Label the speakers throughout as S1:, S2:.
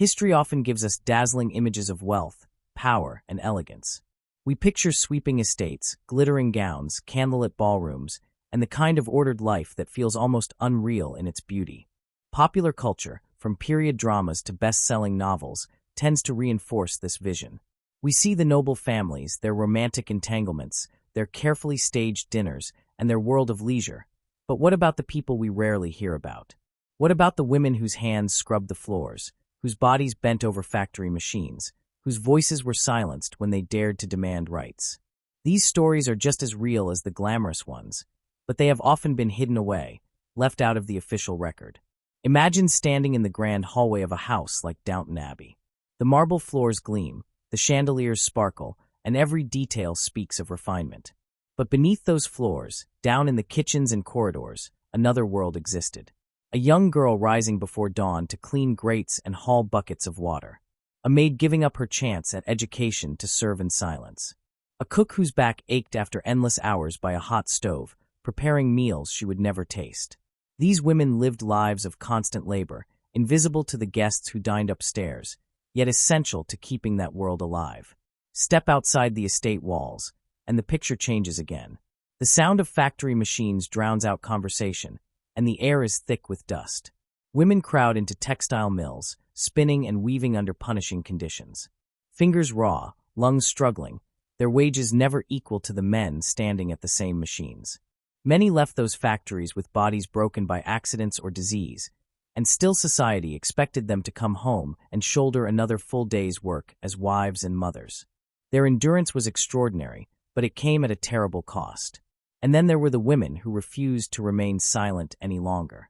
S1: History often gives us dazzling images of wealth, power, and elegance. We picture sweeping estates, glittering gowns, candlelit ballrooms, and the kind of ordered life that feels almost unreal in its beauty. Popular culture, from period dramas to best-selling novels, tends to reinforce this vision. We see the noble families, their romantic entanglements, their carefully staged dinners, and their world of leisure. But what about the people we rarely hear about? What about the women whose hands scrubbed the floors, whose bodies bent over factory machines, whose voices were silenced when they dared to demand rights? These stories are just as real as the glamorous ones, but they have often been hidden away, left out of the official record. Imagine standing in the grand hallway of a house like Downton Abbey. The marble floors gleam, the chandeliers sparkle, and every detail speaks of refinement. But beneath those floors, down in the kitchens and corridors, another world existed. A young girl rising before dawn to clean grates and haul buckets of water. A maid giving up her chance at education to serve in silence. A cook whose back ached after endless hours by a hot stove, preparing meals she would never taste. These women lived lives of constant labor, invisible to the guests who dined upstairs, yet essential to keeping that world alive. Step outside the estate walls, and the picture changes again. The sound of factory machines drowns out conversation, and the air is thick with dust. Women crowd into textile mills, spinning and weaving under punishing conditions. Fingers raw, lungs struggling, their wages never equal to the men standing at the same machines. Many left those factories with bodies broken by accidents or disease, and still society expected them to come home and shoulder another full day's work as wives and mothers. Their endurance was extraordinary, but it came at a terrible cost. And then there were the women who refused to remain silent any longer.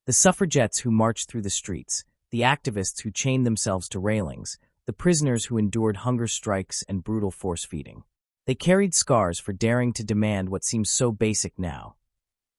S1: The suffragettes who marched through the streets, the activists who chained themselves to railings, the prisoners who endured hunger strikes and brutal force-feeding. They carried scars for daring to demand what seems so basic now.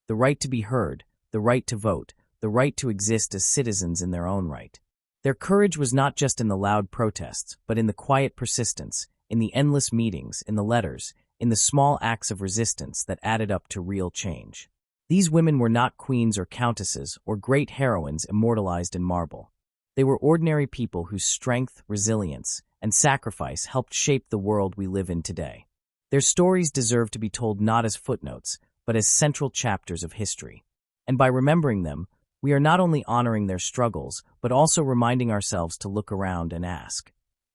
S1: The right to be heard, the right to vote, the right to exist as citizens in their own right. Their courage was not just in the loud protests, but in the quiet persistence, in the endless meetings, in the letters, in the small acts of resistance that added up to real change. These women were not queens or countesses or great heroines immortalized in marble. They were ordinary people whose strength, resilience, and sacrifice helped shape the world we live in today. Their stories deserve to be told not as footnotes, but as central chapters of history. And by remembering them, we are not only honoring their struggles, but also reminding ourselves to look around and ask,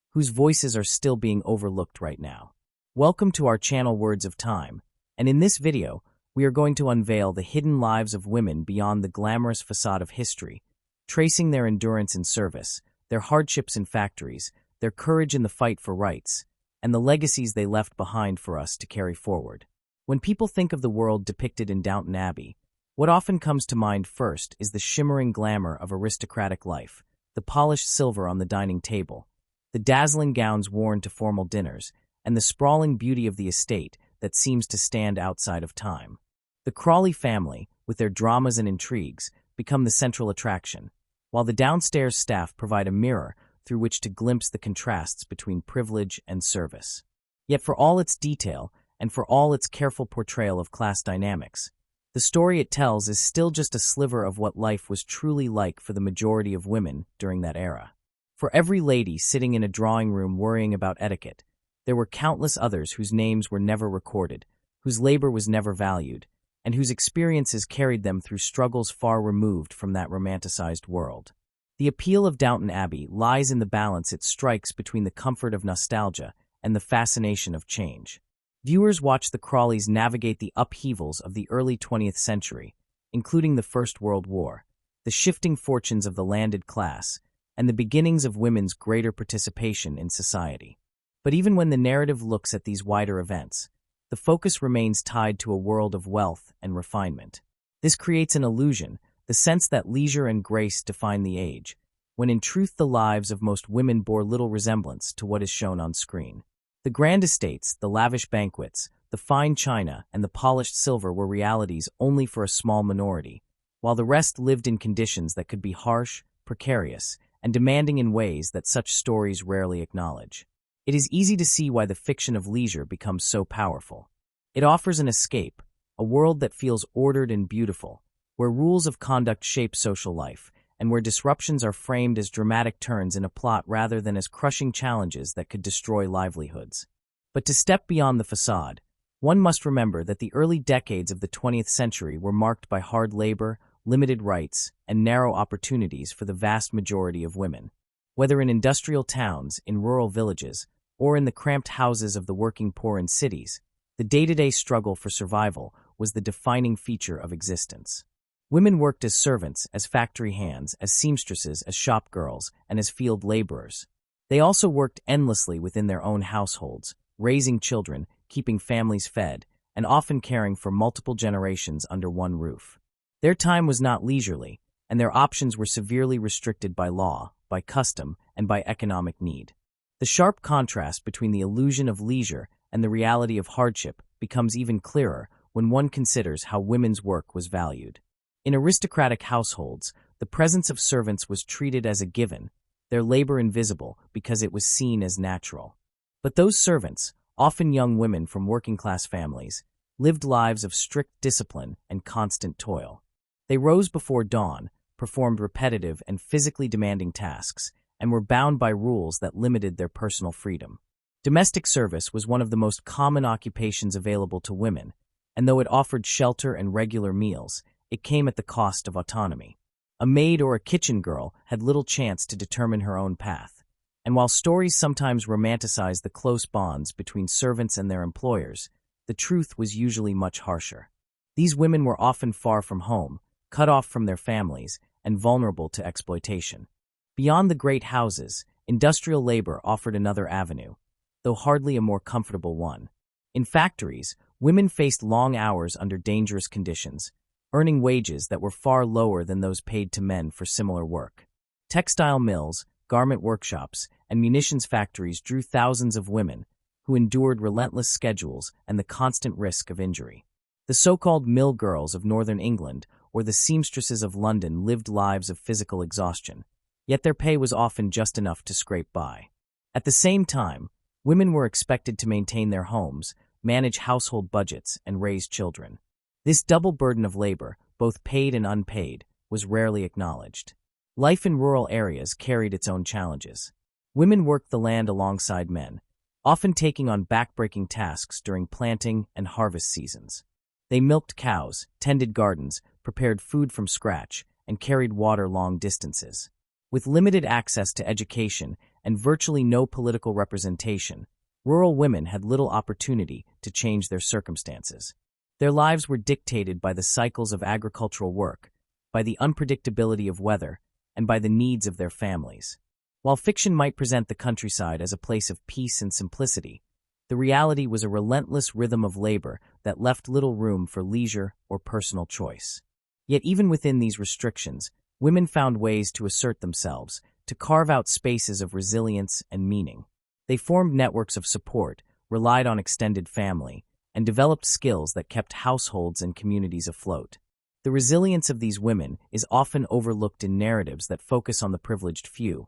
S1: whose voices are still being overlooked right now? Welcome to our channel Words of Time, and in this video, we are going to unveil the hidden lives of women beyond the glamorous facade of history, tracing their endurance in service, their hardships in factories, their courage in the fight for rights, and the legacies they left behind for us to carry forward. When people think of the world depicted in Downton Abbey, what often comes to mind first is the shimmering glamour of aristocratic life, the polished silver on the dining table, the dazzling gowns worn to formal dinners, and the sprawling beauty of the estate that seems to stand outside of time. The Crawley family, with their dramas and intrigues, become the central attraction, while the downstairs staff provide a mirror through which to glimpse the contrasts between privilege and service. Yet for all its detail, and for all its careful portrayal of class dynamics, the story it tells is still just a sliver of what life was truly like for the majority of women during that era. For every lady sitting in a drawing room worrying about etiquette, there were countless others whose names were never recorded, whose labor was never valued, and whose experiences carried them through struggles far removed from that romanticized world. The appeal of Downton Abbey lies in the balance it strikes between the comfort of nostalgia and the fascination of change. Viewers watch the Crawleys navigate the upheavals of the early 20th century, including the First World War, the shifting fortunes of the landed class, and the beginnings of women's greater participation in society. But even when the narrative looks at these wider events, the focus remains tied to a world of wealth and refinement. This creates an illusion, the sense that leisure and grace define the age, when in truth the lives of most women bore little resemblance to what is shown on screen. The grand estates, the lavish banquets, the fine china, and the polished silver were realities only for a small minority, while the rest lived in conditions that could be harsh, precarious, and demanding in ways that such stories rarely acknowledge. It is easy to see why the fiction of leisure becomes so powerful. It offers an escape, a world that feels ordered and beautiful, where rules of conduct shape social life, and where disruptions are framed as dramatic turns in a plot rather than as crushing challenges that could destroy livelihoods. But to step beyond the facade, one must remember that the early decades of the 20th century were marked by hard labor, limited rights, and narrow opportunities for the vast majority of women. Whether in industrial towns, in rural villages, or in the cramped houses of the working poor in cities, the day-to-day struggle for survival was the defining feature of existence. Women worked as servants, as factory hands, as seamstresses, as shop girls, and as field laborers. They also worked endlessly within their own households, raising children, keeping families fed, and often caring for multiple generations under one roof. Their time was not leisurely, and their options were severely restricted by law, by custom, and by economic need. The sharp contrast between the illusion of leisure and the reality of hardship becomes even clearer when one considers how women's work was valued. In aristocratic households, the presence of servants was treated as a given, their labor invisible because it was seen as natural. But those servants, often young women from working-class families, lived lives of strict discipline and constant toil. They rose before dawn, performed repetitive and physically demanding tasks, and were bound by rules that limited their personal freedom. Domestic service was one of the most common occupations available to women, and though it offered shelter and regular meals, it came at the cost of autonomy. A maid or a kitchen girl had little chance to determine her own path, and while stories sometimes romanticize the close bonds between servants and their employers, the truth was usually much harsher. These women were often far from home, cut off from their families, and vulnerable to exploitation. Beyond the great houses, industrial labor offered another avenue, though hardly a more comfortable one. In factories, women faced long hours under dangerous conditions, earning wages that were far lower than those paid to men for similar work. Textile mills, garment workshops, and munitions factories drew thousands of women who endured relentless schedules and the constant risk of injury. The so-called mill girls of northern England or the seamstresses of London lived lives of physical exhaustion, yet their pay was often just enough to scrape by. At the same time, women were expected to maintain their homes, manage household budgets, and raise children. This double burden of labor, both paid and unpaid, was rarely acknowledged. Life in rural areas carried its own challenges. Women worked the land alongside men, often taking on backbreaking tasks during planting and harvest seasons. They milked cows, tended gardens, prepared food from scratch, and carried water long distances. With limited access to education and virtually no political representation, rural women had little opportunity to change their circumstances. Their lives were dictated by the cycles of agricultural work, by the unpredictability of weather, and by the needs of their families. While fiction might present the countryside as a place of peace and simplicity, the reality was a relentless rhythm of labor that left little room for leisure or personal choice. Yet even within these restrictions, women found ways to assert themselves, to carve out spaces of resilience and meaning. They formed networks of support, relied on extended family, and developed skills that kept households and communities afloat. The resilience of these women is often overlooked in narratives that focus on the privileged few,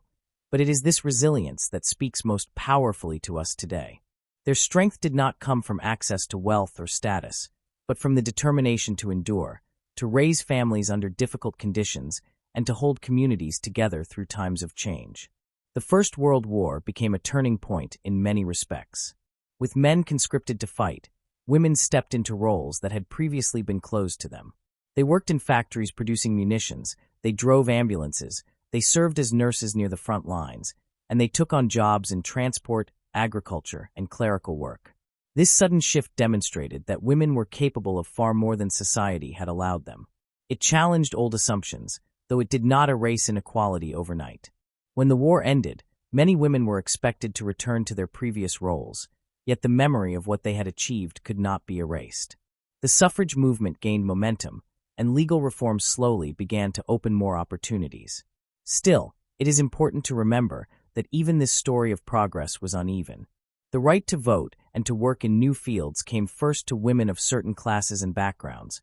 S1: but it is this resilience that speaks most powerfully to us today. Their strength did not come from access to wealth or status, but from the determination to endure, to raise families under difficult conditions, and to hold communities together through times of change. The First World War became a turning point in many respects. With men conscripted to fight, women stepped into roles that had previously been closed to them. They worked in factories producing munitions, they drove ambulances, they served as nurses near the front lines, and they took on jobs in transport, agriculture, and clerical work. This sudden shift demonstrated that women were capable of far more than society had allowed them. It challenged old assumptions, though it did not erase inequality overnight. When the war ended, many women were expected to return to their previous roles, yet the memory of what they had achieved could not be erased. The suffrage movement gained momentum, and legal reforms slowly began to open more opportunities. Still, it is important to remember that even this story of progress was uneven. The right to vote and to work in new fields came first to women of certain classes and backgrounds,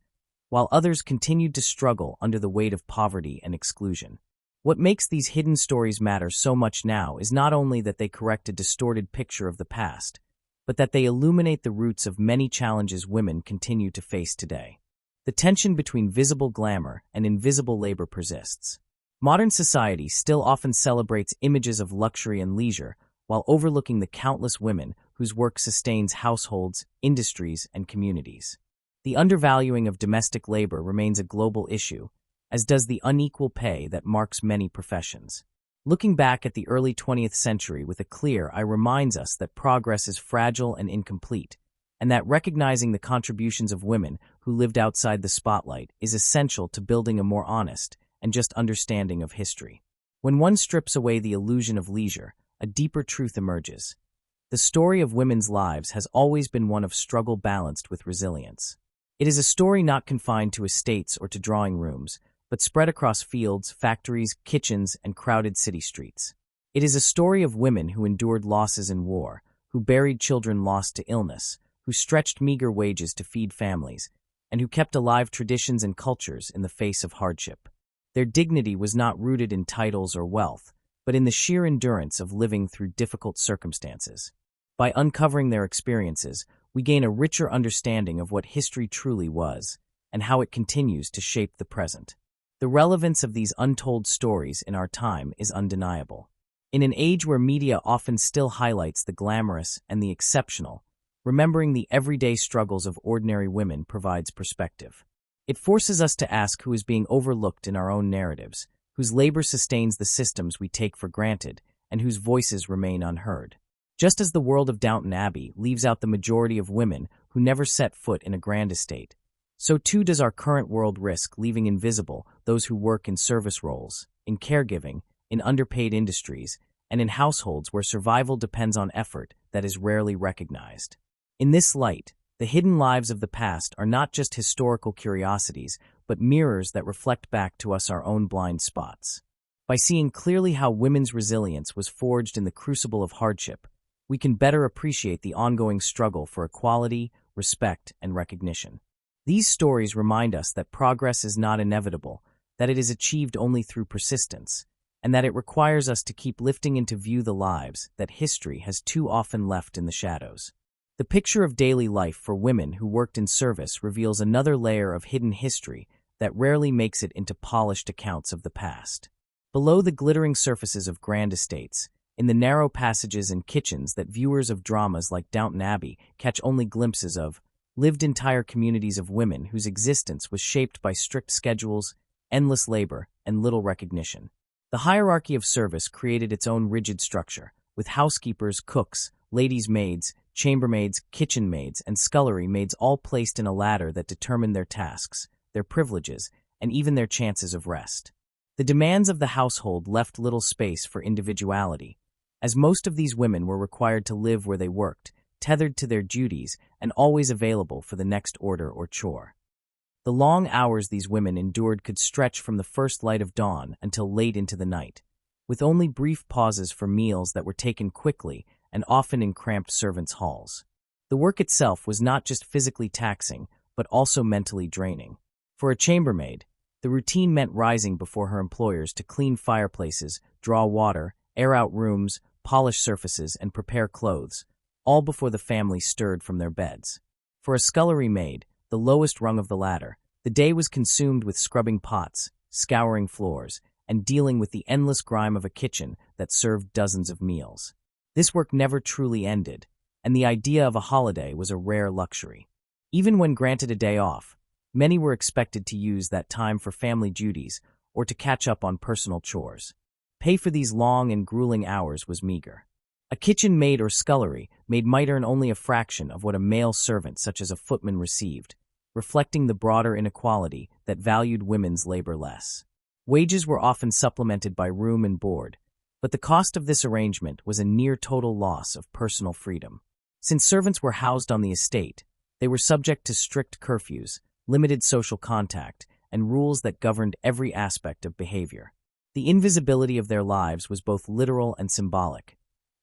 S1: while others continued to struggle under the weight of poverty and exclusion. What makes these hidden stories matter so much now is not only that they correct a distorted picture of the past, but that they illuminate the roots of many challenges women continue to face today. The tension between visible glamour and invisible labor persists. Modern society still often celebrates images of luxury and leisure while overlooking the countless women whose work sustains households, industries, and communities. The undervaluing of domestic labor remains a global issue, as does the unequal pay that marks many professions. Looking back at the early 20th century with a clear eye reminds us that progress is fragile and incomplete, and that recognizing the contributions of women who lived outside the spotlight is essential to building a more honest and just understanding of history. When one strips away the illusion of leisure, a deeper truth emerges. The story of women's lives has always been one of struggle balanced with resilience. It is a story not confined to estates or to drawing rooms, but spread across fields, factories, kitchens, and crowded city streets. It is a story of women who endured losses in war, who buried children lost to illness, who stretched meager wages to feed families, and who kept alive traditions and cultures in the face of hardship. Their dignity was not rooted in titles or wealth, but in the sheer endurance of living through difficult circumstances. By uncovering their experiences, we gain a richer understanding of what history truly was, and how it continues to shape the present. The relevance of these untold stories in our time is undeniable. In an age where media often still highlights the glamorous and the exceptional, remembering the everyday struggles of ordinary women provides perspective. It forces us to ask who is being overlooked in our own narratives, whose labor sustains the systems we take for granted, and whose voices remain unheard. Just as the world of Downton Abbey leaves out the majority of women who never set foot in a grand estate, so too does our current world risk leaving invisible those who work in service roles, in caregiving, in underpaid industries, and in households where survival depends on effort that is rarely recognized. In this light, the hidden lives of the past are not just historical curiosities, but mirrors that reflect back to us our own blind spots. By seeing clearly how women's resilience was forged in the crucible of hardship, we can better appreciate the ongoing struggle for equality, respect, and recognition. These stories remind us that progress is not inevitable, that it is achieved only through persistence, and that it requires us to keep lifting into view the lives that history has too often left in the shadows. The picture of daily life for women who worked in service reveals another layer of hidden history that rarely makes it into polished accounts of the past. Below the glittering surfaces of grand estates, in the narrow passages and kitchens that viewers of dramas like Downton Abbey catch only glimpses of, lived entire communities of women whose existence was shaped by strict schedules, endless labor, and little recognition. The hierarchy of service created its own rigid structure, with housekeepers, cooks, ladies' maids, chambermaids, kitchen maids, and scullery maids all placed in a ladder that determined their tasks, their privileges, and even their chances of rest. The demands of the household left little space for individuality, as most of these women were required to live where they worked, tethered to their duties, and always available for the next order or chore. The long hours these women endured could stretch from the first light of dawn until late into the night, with only brief pauses for meals that were taken quickly and often in cramped servants' halls. The work itself was not just physically taxing, but also mentally draining. For a chambermaid, the routine meant rising before her employers to clean fireplaces, draw water, air out rooms, polish surfaces, and prepare clothes, all before the family stirred from their beds. For a scullery maid, the lowest rung of the ladder, the day was consumed with scrubbing pots, scouring floors, and dealing with the endless grime of a kitchen that served dozens of meals. This work never truly ended, and the idea of a holiday was a rare luxury. Even when granted a day off, many were expected to use that time for family duties or to catch up on personal chores. Pay for these long and grueling hours was meager. A kitchen maid or scullery maid might earn only a fraction of what a male servant such as a footman received, reflecting the broader inequality that valued women's labor less. Wages were often supplemented by room and board, but the cost of this arrangement was a near-total loss of personal freedom. Since servants were housed on the estate, they were subject to strict curfews, limited social contact, and rules that governed every aspect of behavior. The invisibility of their lives was both literal and symbolic.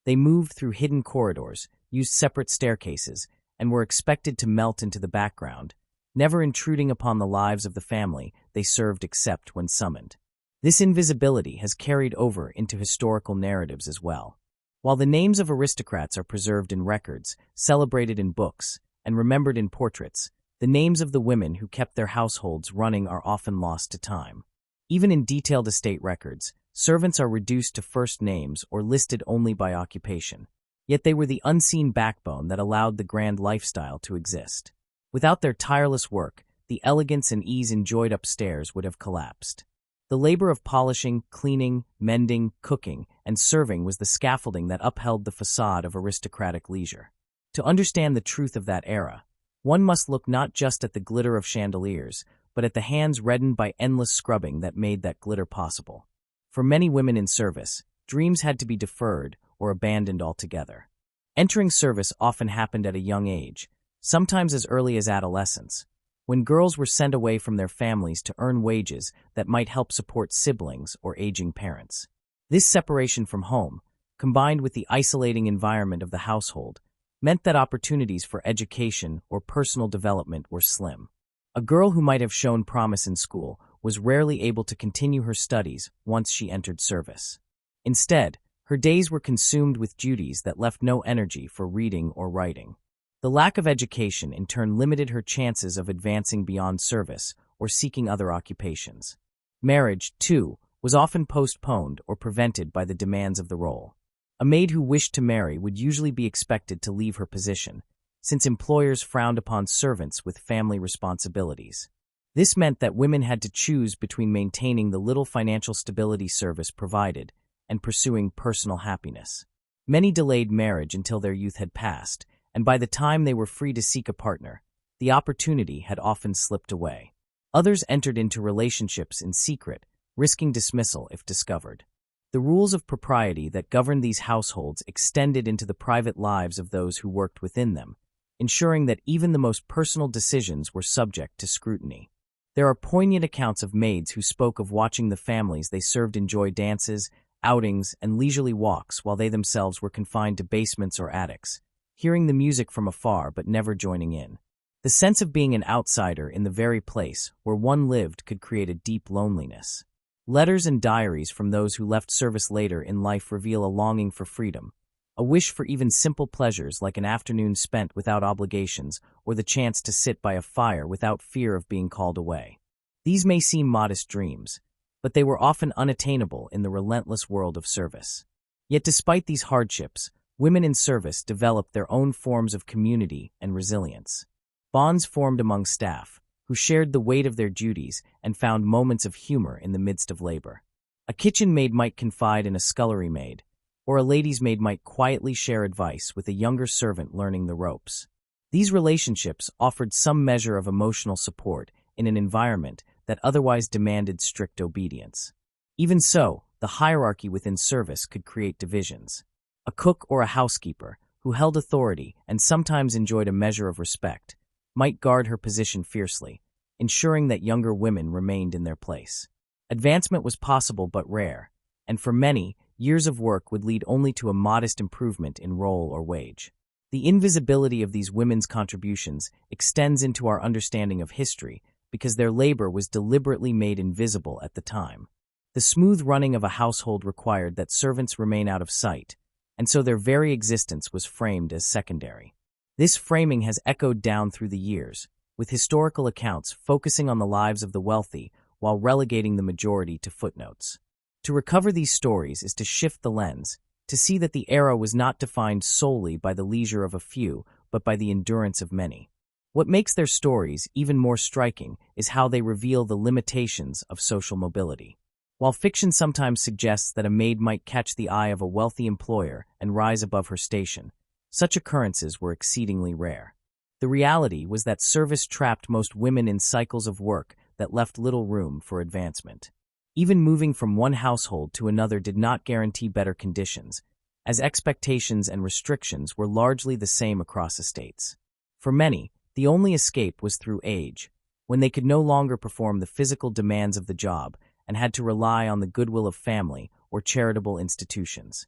S1: They moved through hidden corridors, used separate staircases, and were expected to melt into the background, never intruding upon the lives of the family they served except when summoned. This invisibility has carried over into historical narratives as well. While the names of aristocrats are preserved in records, celebrated in books, and remembered in portraits, the names of the women who kept their households running are often lost to time. Even in detailed estate records, servants are reduced to first names or listed only by occupation. Yet they were the unseen backbone that allowed the grand lifestyle to exist. Without their tireless work, the elegance and ease enjoyed upstairs would have collapsed. The labor of polishing, cleaning, mending, cooking, and serving was the scaffolding that upheld the facade of aristocratic leisure. To understand the truth of that era, one must look not just at the glitter of chandeliers, but at the hands reddened by endless scrubbing that made that glitter possible. For many women in service, dreams had to be deferred or abandoned altogether. Entering service often happened at a young age, sometimes as early as adolescence, when girls were sent away from their families to earn wages that might help support siblings or aging parents. This separation from home, combined with the isolating environment of the household, meant that opportunities for education or personal development were slim. A girl who might have shown promise in school was rarely able to continue her studies once she entered service. Instead, her days were consumed with duties that left no energy for reading or writing. The lack of education in turn limited her chances of advancing beyond service or seeking other occupations. Marriage, too, was often postponed or prevented by the demands of the role. A maid who wished to marry would usually be expected to leave her position, since employers frowned upon servants with family responsibilities. This meant that women had to choose between maintaining the little financial stability service provided and pursuing personal happiness. Many delayed marriage until their youth had passed, and by the time they were free to seek a partner, the opportunity had often slipped away. Others entered into relationships in secret, risking dismissal if discovered. The rules of propriety that governed these households extended into the private lives of those who worked within them, ensuring that even the most personal decisions were subject to scrutiny. There are poignant accounts of maids who spoke of watching the families they served enjoy dances, outings, and leisurely walks while they themselves were confined to basements or attics, hearing the music from afar but never joining in. The sense of being an outsider in the very place where one lived could create a deep loneliness. Letters and diaries from those who left service later in life reveal a longing for freedom, a wish for even simple pleasures like an afternoon spent without obligations or the chance to sit by a fire without fear of being called away. These may seem modest dreams, but they were often unattainable in the relentless world of service. Yet despite these hardships, women in service developed their own forms of community and resilience. Bonds formed among staff, who shared the weight of their duties and found moments of humor in the midst of labor. A kitchen maid might confide in a scullery maid, or a lady's maid might quietly share advice with a younger servant learning the ropes. These relationships offered some measure of emotional support in an environment that otherwise demanded strict obedience. Even so, the hierarchy within service could create divisions. A cook or a housekeeper, who held authority and sometimes enjoyed a measure of respect, might guard her position fiercely, ensuring that younger women remained in their place. Advancement was possible but rare, and for many, years of work would lead only to a modest improvement in role or wage. The invisibility of these women's contributions extends into our understanding of history because their labor was deliberately made invisible at the time. The smooth running of a household required that servants remain out of sight, and so their very existence was framed as secondary. This framing has echoed down through the years, with historical accounts focusing on the lives of the wealthy while relegating the majority to footnotes. To recover these stories is to shift the lens, to see that the era was not defined solely by the leisure of a few, but by the endurance of many. What makes their stories even more striking is how they reveal the limitations of social mobility. While fiction sometimes suggests that a maid might catch the eye of a wealthy employer and rise above her station, such occurrences were exceedingly rare. The reality was that service trapped most women in cycles of work that left little room for advancement. Even moving from one household to another did not guarantee better conditions, as expectations and restrictions were largely the same across estates. For many, the only escape was through age, when they could no longer perform the physical demands of the job and had to rely on the goodwill of family or charitable institutions.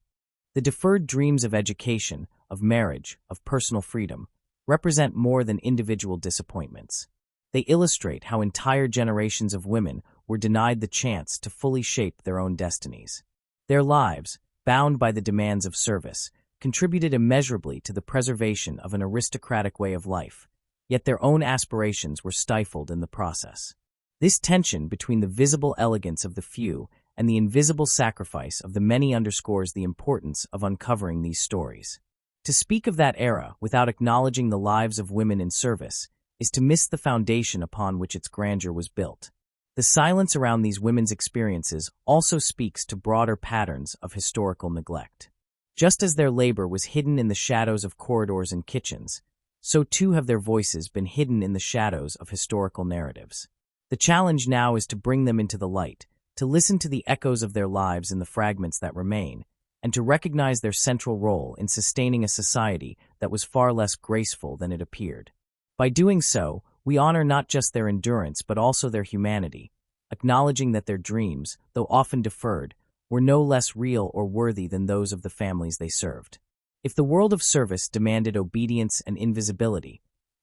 S1: The deferred dreams of education, of marriage, of personal freedom, represent more than individual disappointments. They illustrate how entire generations of women were denied the chance to fully shape their own destinies. Their lives, bound by the demands of service, contributed immeasurably to the preservation of an aristocratic way of life, yet their own aspirations were stifled in the process. This tension between the visible elegance of the few and the invisible sacrifice of the many underscores the importance of uncovering these stories. To speak of that era without acknowledging the lives of women in service is to miss the foundation upon which its grandeur was built. The silence around these women's experiences also speaks to broader patterns of historical neglect. Just as their labor was hidden in the shadows of corridors and kitchens, so too have their voices been hidden in the shadows of historical narratives. The challenge now is to bring them into the light, to listen to the echoes of their lives in the fragments that remain, and to recognize their central role in sustaining a society that was far less graceful than it appeared. By doing so, we honor not just their endurance but also their humanity, acknowledging that their dreams, though often deferred, were no less real or worthy than those of the families they served. If the world of service demanded obedience and invisibility,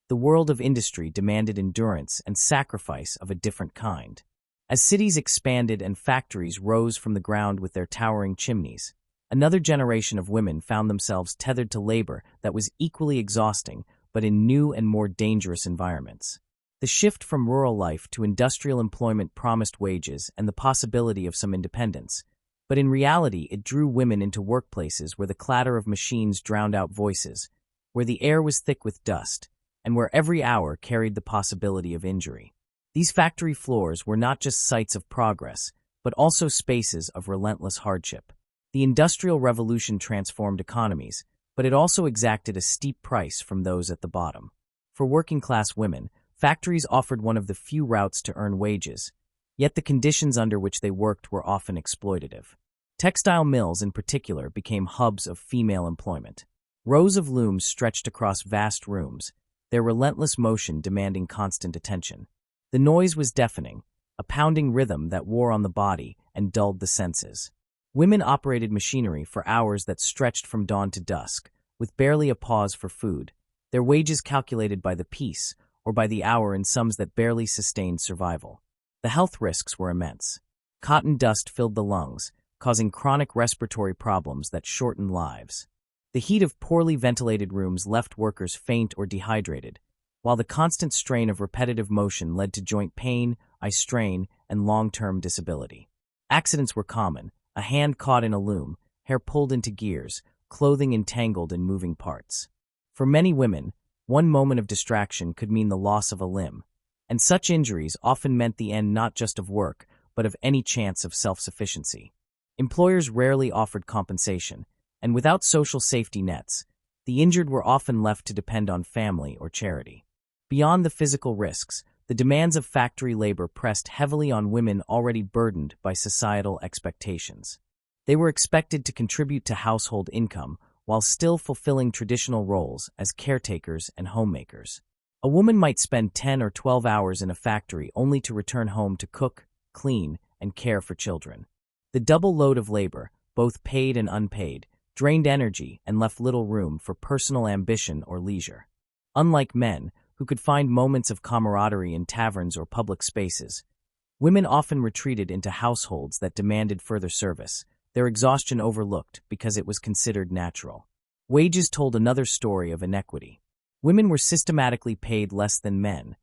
S1: the world of industry demanded endurance and sacrifice of a different kind. As cities expanded and factories rose from the ground with their towering chimneys, another generation of women found themselves tethered to labor that was equally exhausting, but in new and more dangerous environments. The shift from rural life to industrial employment promised wages and the possibility of some independence, but in reality it drew women into workplaces where the clatter of machines drowned out voices, where the air was thick with dust, and where every hour carried the possibility of injury. These factory floors were not just sites of progress, but also spaces of relentless hardship. The Industrial Revolution transformed economies, but it also exacted a steep price from those at the bottom. For working-class women, factories offered one of the few routes to earn wages, yet the conditions under which they worked were often exploitative. Textile mills in particular became hubs of female employment. Rows of looms stretched across vast rooms, their relentless motion demanding constant attention. The noise was deafening, a pounding rhythm that wore on the body and dulled the senses. Women operated machinery for hours that stretched from dawn to dusk, with barely a pause for food, their wages calculated by the piece or by the hour in sums that barely sustained survival. The health risks were immense. Cotton dust filled the lungs, causing chronic respiratory problems that shortened lives. The heat of poorly ventilated rooms left workers faint or dehydrated, while the constant strain of repetitive motion led to joint pain, eye strain, and long-term disability. Accidents were common: a hand caught in a loom, hair pulled into gears, clothing entangled in moving parts. For many women, one moment of distraction could mean the loss of a limb, and such injuries often meant the end not just of work, but of any chance of self-sufficiency. Employers rarely offered compensation, and without social safety nets, the injured were often left to depend on family or charity. Beyond the physical risks, the demands of factory labor pressed heavily on women already burdened by societal expectations. They were expected to contribute to household income while still fulfilling traditional roles as caretakers and homemakers. A woman might spend 10 or 12 hours in a factory only to return home to cook, clean, and care for children. The double load of labor, both paid and unpaid, drained energy and left little room for personal ambition or leisure. Unlike men, who could find moments of camaraderie in taverns or public spaces, women often retreated into households that demanded further service, their exhaustion overlooked because it was considered natural. Wages told another story of inequity. Women were systematically paid less than men,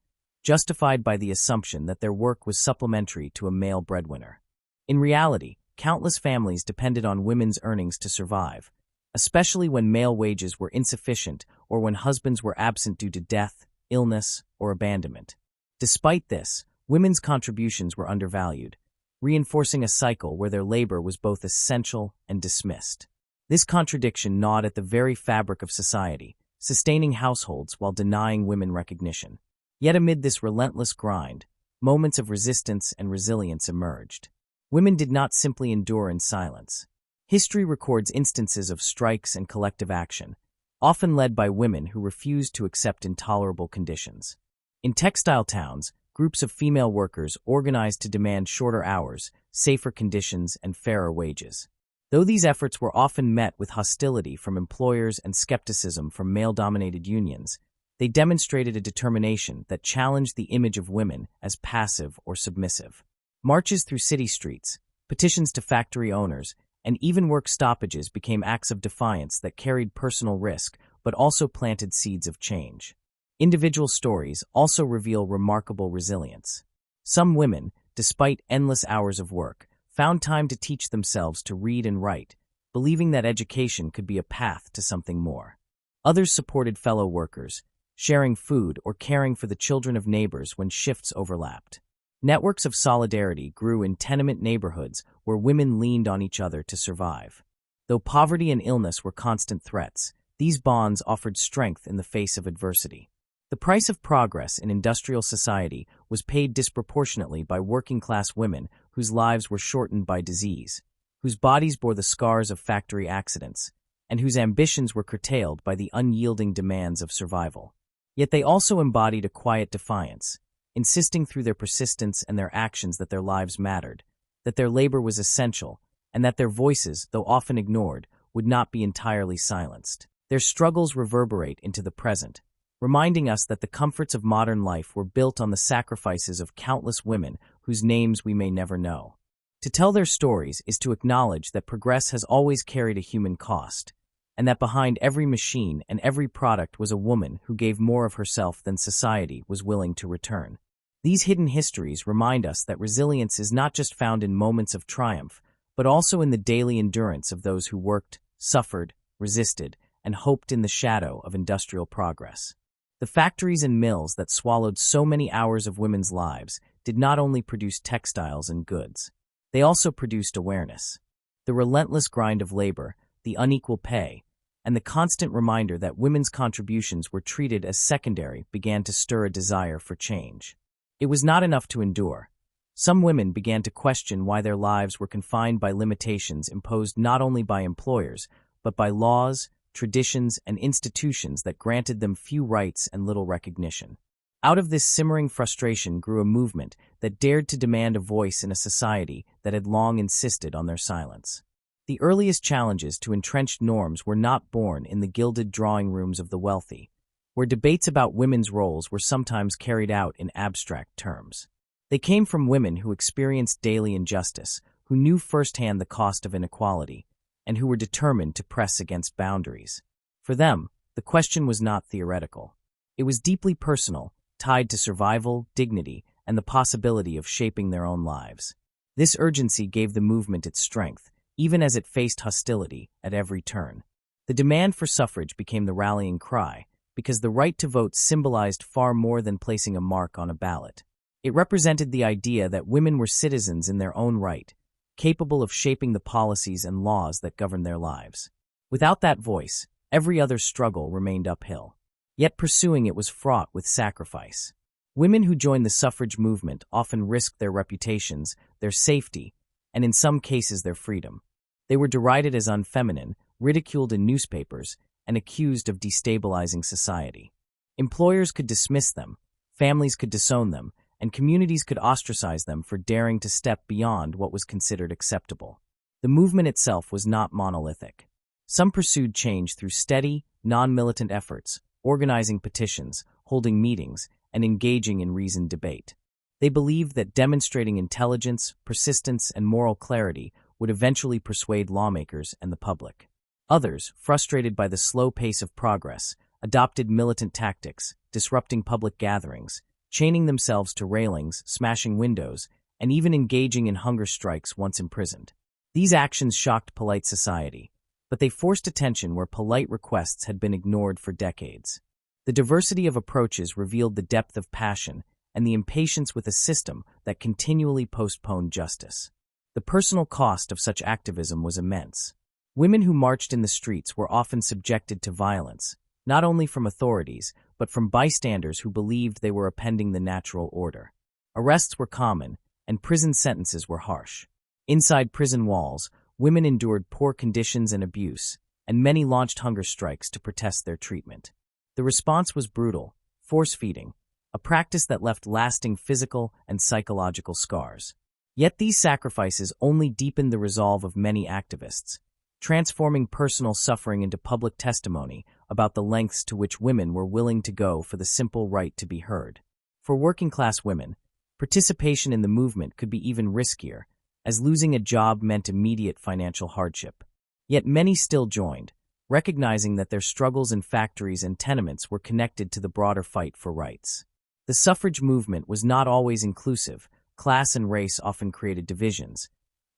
S1: justified by the assumption that their work was supplementary to a male breadwinner. In reality, countless families depended on women's earnings to survive, especially when male wages were insufficient or when husbands were absent due to death, illness, or abandonment. Despite this, women's contributions were undervalued, reinforcing a cycle where their labor was both essential and dismissed. This contradiction gnawed at the very fabric of society, sustaining households while denying women recognition. Yet amid this relentless grind, moments of resistance and resilience emerged. Women did not simply endure in silence. History records instances of strikes and collective action, often led by women who refused to accept intolerable conditions. In textile towns, groups of female workers organized to demand shorter hours, safer conditions, and fairer wages. Though these efforts were often met with hostility from employers and skepticism from male-dominated unions, they demonstrated a determination that challenged the image of women as passive or submissive. Marches through city streets, petitions to factory owners, and even work stoppages became acts of defiance that carried personal risk but also planted seeds of change. Individual stories also reveal remarkable resilience. Some women, despite endless hours of work, found time to teach themselves to read and write, believing that education could be a path to something more. Others supported fellow workers, sharing food or caring for the children of neighbors when shifts overlapped. Networks of solidarity grew in tenement neighborhoods where women leaned on each other to survive. Though poverty and illness were constant threats, these bonds offered strength in the face of adversity. The price of progress in industrial society was paid disproportionately by working-class women whose lives were shortened by disease, whose bodies bore the scars of factory accidents, and whose ambitions were curtailed by the unyielding demands of survival. Yet they also embodied a quiet defiance, insisting through their persistence and their actions that their lives mattered, that their labor was essential, and that their voices, though often ignored, would not be entirely silenced. Their struggles reverberate into the present, reminding us that the comforts of modern life were built on the sacrifices of countless women whose names we may never know. To tell their stories is to acknowledge that progress has always carried a human cost, and that behind every machine and every product was a woman who gave more of herself than society was willing to return. These hidden histories remind us that resilience is not just found in moments of triumph, but also in the daily endurance of those who worked, suffered, resisted, and hoped in the shadow of industrial progress. The factories and mills that swallowed so many hours of women's lives did not only produce textiles and goods. They also produced awareness. The relentless grind of labor, the unequal pay, and the constant reminder that women's contributions were treated as secondary began to stir a desire for change. It was not enough to endure. Some women began to question why their lives were confined by limitations imposed not only by employers, but by laws, traditions, and institutions that granted them few rights and little recognition. Out of this simmering frustration grew a movement that dared to demand a voice in a society that had long insisted on their silence. The earliest challenges to entrenched norms were not born in the gilded drawing rooms of the wealthy, where debates about women's roles were sometimes carried out in abstract terms. They came from women who experienced daily injustice, who knew firsthand the cost of inequality, and who were determined to press against boundaries. For them, the question was not theoretical. It was deeply personal, tied to survival, dignity, and the possibility of shaping their own lives. This urgency gave the movement its strength, even as it faced hostility at every turn. The demand for suffrage became the rallying cry, because the right to vote symbolized far more than placing a mark on a ballot. It represented the idea that women were citizens in their own right, capable of shaping the policies and laws that govern their lives. Without that voice, every other struggle remained uphill. Yet pursuing it was fraught with sacrifice. Women who joined the suffrage movement often risked their reputations, their safety, and in some cases their freedom. They were derided as unfeminine, ridiculed in newspapers, and accused of destabilizing society. Employers could dismiss them, families could disown them, and communities could ostracize them for daring to step beyond what was considered acceptable. The movement itself was not monolithic. Some pursued change through steady, non-militant efforts, organizing petitions, holding meetings, and engaging in reasoned debate. They believed that demonstrating intelligence, persistence, and moral clarity would eventually persuade lawmakers and the public. Others, frustrated by the slow pace of progress, adopted militant tactics, disrupting public gatherings, chaining themselves to railings, smashing windows, and even engaging in hunger strikes once imprisoned. These actions shocked polite society, but they forced attention where polite requests had been ignored for decades. The diversity of approaches revealed the depth of passion and the impatience with a system that continually postponed justice. The personal cost of such activism was immense. Women who marched in the streets were often subjected to violence, not only from authorities, but from bystanders who believed they were upending the natural order. Arrests were common, and prison sentences were harsh. Inside prison walls, women endured poor conditions and abuse, and many launched hunger strikes to protest their treatment. The response was brutal, force-feeding, a practice that left lasting physical and psychological scars. Yet these sacrifices only deepened the resolve of many activists, transforming personal suffering into public testimony about the lengths to which women were willing to go for the simple right to be heard. For working-class women, participation in the movement could be even riskier, as losing a job meant immediate financial hardship. Yet many still joined, recognizing that their struggles in factories and tenements were connected to the broader fight for rights. The suffrage movement was not always inclusive, class and race often created divisions,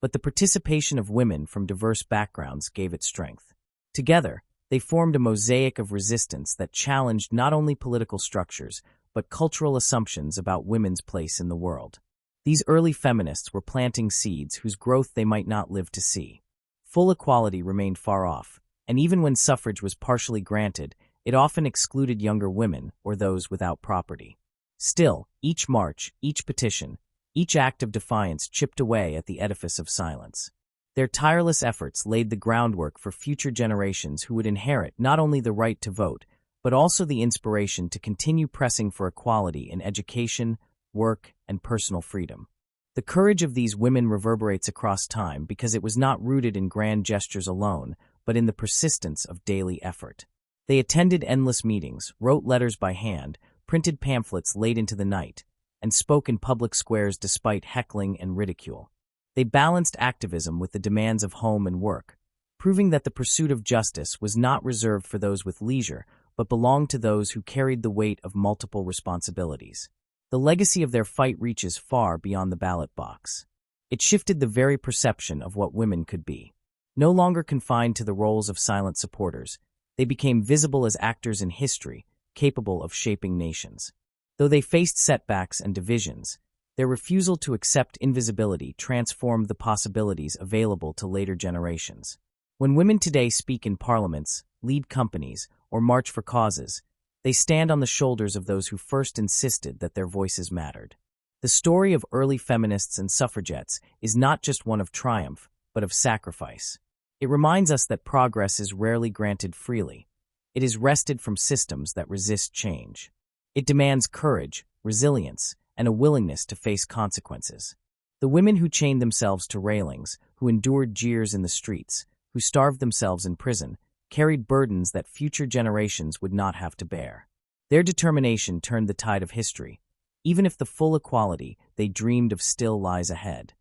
S1: but the participation of women from diverse backgrounds gave it strength. Together, they formed a mosaic of resistance that challenged not only political structures, but cultural assumptions about women's place in the world. These early feminists were planting seeds whose growth they might not live to see. Full equality remained far off, and even when suffrage was partially granted, it often excluded younger women or those without property. Still, each march, each petition, each act of defiance chipped away at the edifice of silence. Their tireless efforts laid the groundwork for future generations who would inherit not only the right to vote, but also the inspiration to continue pressing for equality in education, work, and personal freedom. The courage of these women reverberates across time because it was not rooted in grand gestures alone, but in the persistence of daily effort. They attended endless meetings, wrote letters by hand, printed pamphlets late into the night, and spoke in public squares despite heckling and ridicule. They balanced activism with the demands of home and work, proving that the pursuit of justice was not reserved for those with leisure, but belonged to those who carried the weight of multiple responsibilities. The legacy of their fight reaches far beyond the ballot box. It shifted the very perception of what women could be. No longer confined to the roles of silent supporters, they became visible as actors in history, capable of shaping nations. Though they faced setbacks and divisions, their refusal to accept invisibility transformed the possibilities available to later generations. When women today speak in parliaments, lead companies, or march for causes, they stand on the shoulders of those who first insisted that their voices mattered. The story of early feminists and suffragettes is not just one of triumph, but of sacrifice. It reminds us that progress is rarely granted freely. It is wrested from systems that resist change. It demands courage, resilience, and a willingness to face consequences. The women who chained themselves to railings, who endured jeers in the streets, who starved themselves in prison, carried burdens that future generations would not have to bear. Their determination turned the tide of history, even if the full equality they dreamed of still lies ahead.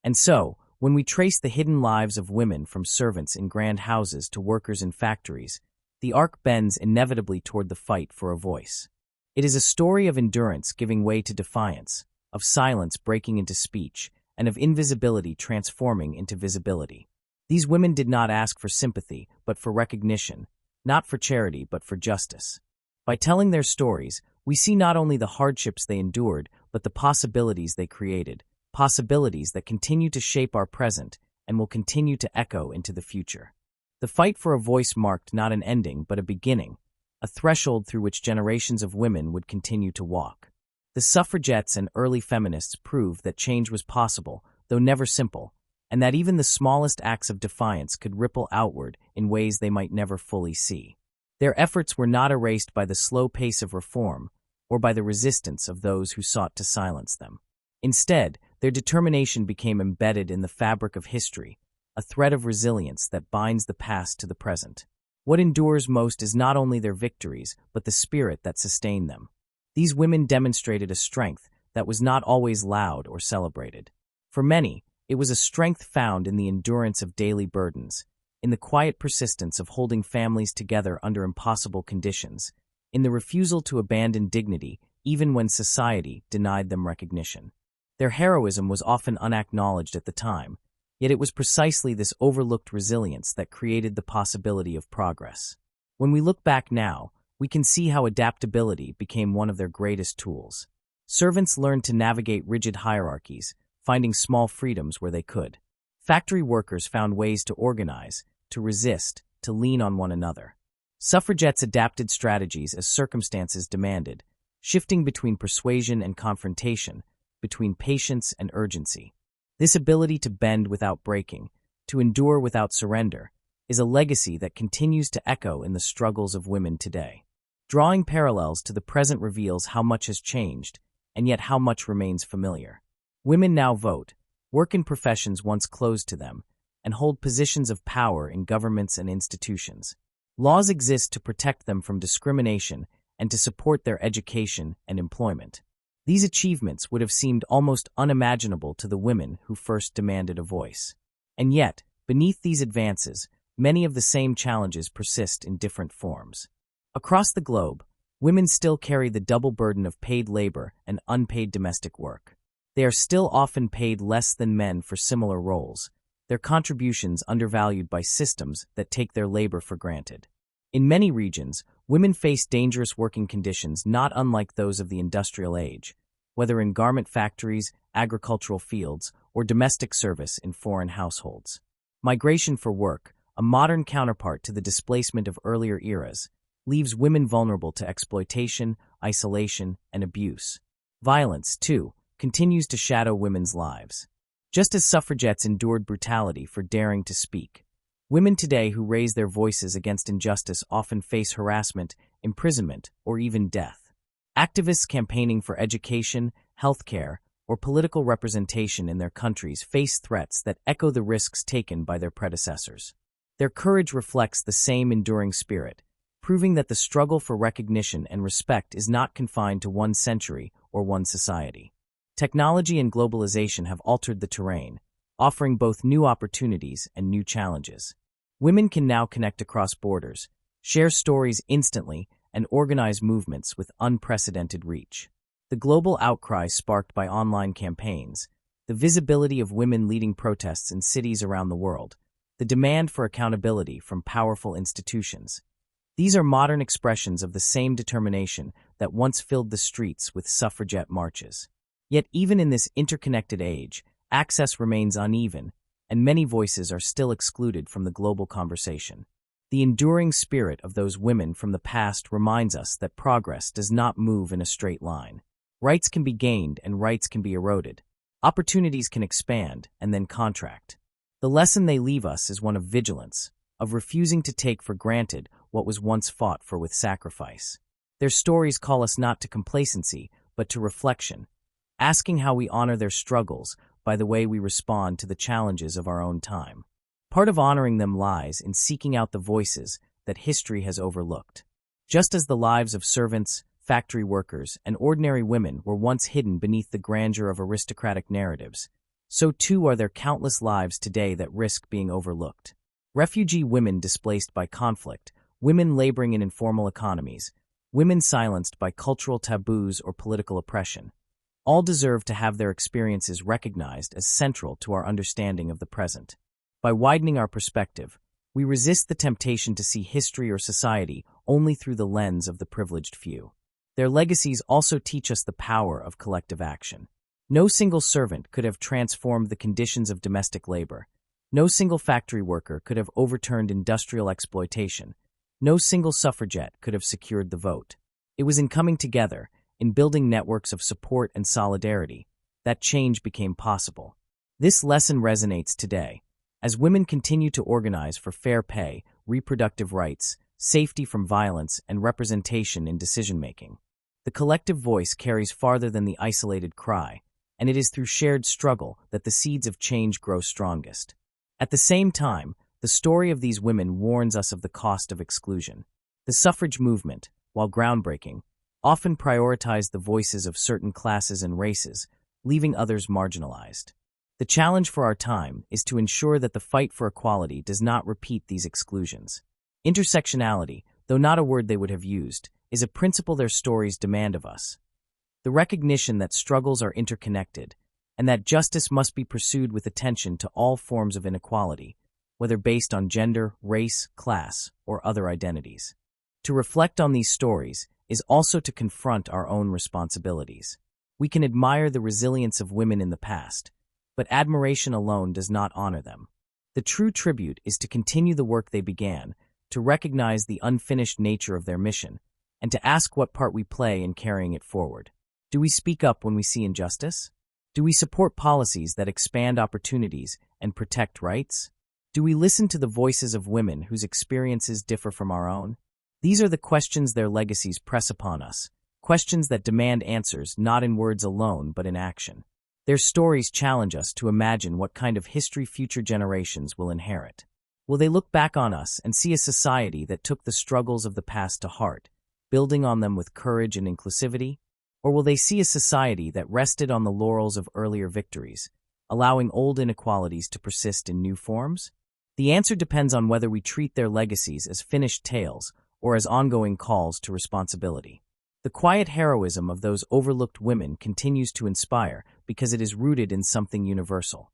S1: And so, when we trace the hidden lives of women from servants in grand houses to workers in factories, the arc bends inevitably toward the fight for a voice. It is a story of endurance giving way to defiance, of silence breaking into speech, and of invisibility transforming into visibility. These women did not ask for sympathy, but for recognition, not for charity, but for justice. By telling their stories, we see not only the hardships they endured, but the possibilities they created, possibilities that continue to shape our present and will continue to echo into the future. The fight for a voice marked not an ending, but a beginning, a threshold through which generations of women would continue to walk. The suffragettes and early feminists proved that change was possible, though never simple, and that even the smallest acts of defiance could ripple outward in ways they might never fully see. Their efforts were not erased by the slow pace of reform or by the resistance of those who sought to silence them. Instead, their determination became embedded in the fabric of history, a thread of resilience that binds the past to the present. What endures most is not only their victories, but the spirit that sustained them. These women demonstrated a strength that was not always loud or celebrated. For many, it was a strength found in the endurance of daily burdens, in the quiet persistence of holding families together under impossible conditions, in the refusal to abandon dignity even when society denied them recognition. Their heroism was often unacknowledged at the time, yet it was precisely this overlooked resilience that created the possibility of progress. When we look back now, we can see how adaptability became one of their greatest tools. Servants learned to navigate rigid hierarchies, finding small freedoms where they could. Factory workers found ways to organize, to resist, to lean on one another. Suffragettes adapted strategies as circumstances demanded, shifting between persuasion and confrontation, between patience and urgency. This ability to bend without breaking, to endure without surrender, is a legacy that continues to echo in the struggles of women today. Drawing parallels to the present reveals how much has changed, and yet how much remains familiar. Women now vote, work in professions once closed to them, and hold positions of power in governments and institutions. Laws exist to protect them from discrimination and to support their education and employment. These achievements would have seemed almost unimaginable to the women who first demanded a voice. And yet, beneath these advances, many of the same challenges persist in different forms. Across the globe, women still carry the double burden of paid labor and unpaid domestic work. They are still often paid less than men for similar roles, their contributions undervalued by systems that take their labor for granted. In many regions, women face dangerous working conditions not unlike those of the industrial age, whether in garment factories, agricultural fields, or domestic service in foreign households. Migration for work, a modern counterpart to the displacement of earlier eras, leaves women vulnerable to exploitation, isolation, and abuse. Violence, too, continues to shadow women's lives. Just as suffragettes endured brutality for daring to speak, women today who raise their voices against injustice often face harassment, imprisonment, or even death. Activists campaigning for education, healthcare, or political representation in their countries face threats that echo the risks taken by their predecessors. Their courage reflects the same enduring spirit, proving that the struggle for recognition and respect is not confined to one century or one society. Technology and globalization have altered the terrain, offering both new opportunities and new challenges. Women can now connect across borders, share stories instantly, and organize movements with unprecedented reach. The global outcry sparked by online campaigns, the visibility of women leading protests in cities around the world, the demand for accountability from powerful institutions. These are modern expressions of the same determination that once filled the streets with suffragette marches. Yet even in this interconnected age, access remains uneven, and many voices are still excluded from the global conversation. The enduring spirit of those women from the past reminds us that progress does not move in a straight line. Rights can be gained and rights can be eroded. Opportunities can expand and then contract. The lesson they leave us is one of vigilance, of refusing to take for granted what was once fought for with sacrifice. Their stories call us not to complacency, but to reflection, asking how we honor their struggles by the way we respond to the challenges of our own time. Part of honoring them lies in seeking out the voices that history has overlooked. Just as the lives of servants, factory workers, and ordinary women were once hidden beneath the grandeur of aristocratic narratives, so too are there countless lives today that risk being overlooked. Refugee women displaced by conflict, women laboring in informal economies, women silenced by cultural taboos or political oppression, all deserve to have their experiences recognized as central to our understanding of the present. By widening our perspective, we resist the temptation to see history or society only through the lens of the privileged few. Their legacies also teach us the power of collective action. No single servant could have transformed the conditions of domestic labor. No single factory worker could have overturned industrial exploitation. No single suffragette could have secured the vote. It was in coming together, in building networks of support and solidarity, that change became possible. This lesson resonates today, as women continue to organize for fair pay, reproductive rights, safety from violence, and representation in decision-making. The collective voice carries farther than the isolated cry, and it is through shared struggle that the seeds of change grow strongest. At the same time, the story of these women warns us of the cost of exclusion. The suffrage movement, while groundbreaking, often prioritized the voices of certain classes and races, leaving others marginalized. The challenge for our time is to ensure that the fight for equality does not repeat these exclusions. Intersectionality, though not a word they would have used, is a principle their stories demand of us. The recognition that struggles are interconnected, and that justice must be pursued with attention to all forms of inequality, whether based on gender, race, class, or other identities. To reflect on these stories is also to confront our own responsibilities. We can admire the resilience of women in the past, but admiration alone does not honor them. The true tribute is to continue the work they began, to recognize the unfinished nature of their mission, and to ask what part we play in carrying it forward. Do we speak up when we see injustice? Do we support policies that expand opportunities and protect rights? Do we listen to the voices of women whose experiences differ from our own? These are the questions their legacies press upon us, questions that demand answers not in words alone but in action. Their stories challenge us to imagine what kind of history future generations will inherit. Will they look back on us and see a society that took the struggles of the past to heart, building on them with courage and inclusivity? Or will they see a society that rested on the laurels of earlier victories, allowing old inequalities to persist in new forms? The answer depends on whether we treat their legacies as finished tales or as ongoing calls to responsibility. The The quiet heroism of those overlooked women continues to inspire because it is rooted in something universal: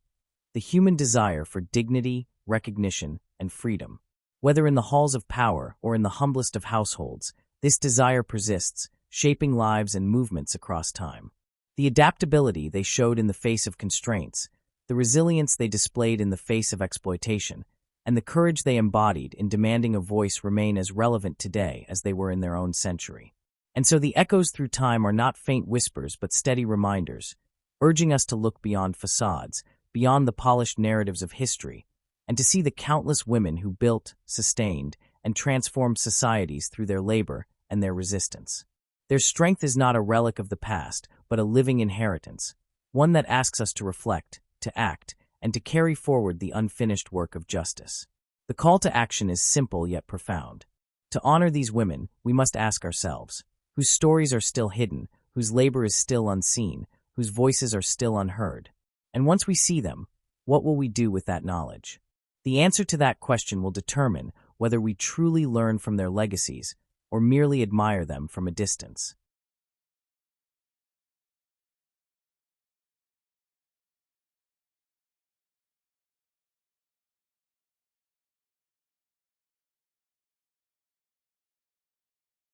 S1: the human desire for dignity, recognition, and freedom. Whether in the halls of power or in the humblest of households, this desire persists, shaping lives and movements across time. The adaptability they showed in the face of constraints, the resilience they displayed in the face of exploitation, and the courage they embodied in demanding a voice remain as relevant today as they were in their own century. And so the echoes through time are not faint whispers but steady reminders, urging us to look beyond facades, beyond the polished narratives of history, and to see the countless women who built, sustained, and transformed societies through their labor and their resistance. Their strength is not a relic of the past, but a living inheritance, one that asks us to reflect, to act, and to carry forward the unfinished work of justice. The call to action is simple yet profound. To honor these women, we must ask ourselves, whose stories are still hidden, whose labor is still unseen, whose voices are still unheard? And once we see them, what will we do with that knowledge? The answer to that question will determine whether we truly learn from their legacies or merely admire them from a distance.